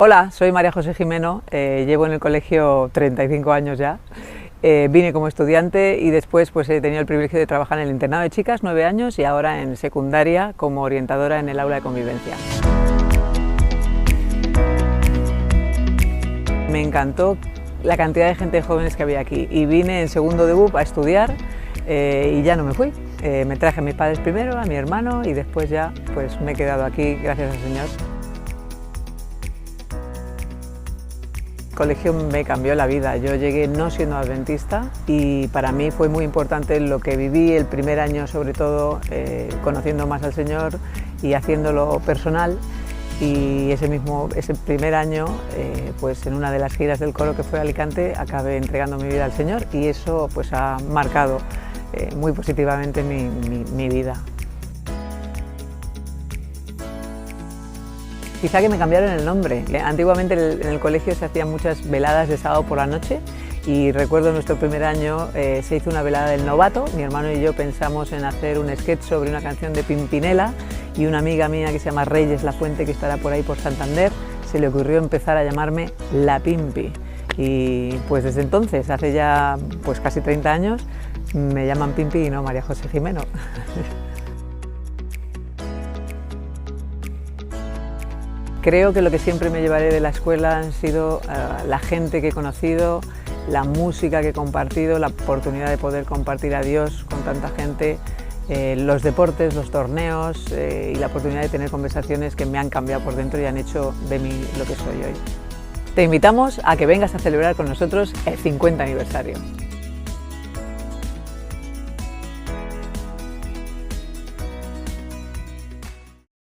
Hola, soy María José Jimeno, llevo en el colegio 35 años ya. Vine como estudiante y después pues, he tenido el privilegio de trabajar en el internado de chicas 9 años y ahora en secundaria como orientadora en el aula de convivencia. Me encantó la cantidad de gente jóvenes que había aquí y vine en segundo de BUP a estudiar y ya no me fui. Me traje a mis padres primero, a mi hermano y después ya pues, me he quedado aquí gracias al Señor. El colegio me cambió la vida. Yo llegué no siendo adventista y para mí fue muy importante lo que viví el primer año, sobre todo conociendo más al Señor y haciéndolo personal. Y ese primer año, pues en una de las giras del coro que fue a Alicante, acabé entregando mi vida al Señor y eso pues ha marcado muy positivamente mi vida. Quizá que me cambiaron el nombre. Antiguamente en el colegio se hacían muchas veladas de sábado por la noche y recuerdo nuestro primer año se hizo una velada del novato. Mi hermano y yo pensamos en hacer un sketch sobre una canción de Pimpinela y una amiga mía que se llama Reyes La Fuente, que estará por ahí por Santander, se le ocurrió empezar a llamarme La Pimpi. Y pues desde entonces, hace ya pues casi 30 años, me llaman Pimpi y no María José Jimeno. Creo que lo que siempre me llevaré de la escuela han sido la gente que he conocido, la música que he compartido, la oportunidad de poder compartir a Dios con tanta gente, los deportes, los torneos y la oportunidad de tener conversaciones que me han cambiado por dentro y han hecho de mí lo que soy hoy. Te invitamos a que vengas a celebrar con nosotros el 50 aniversario.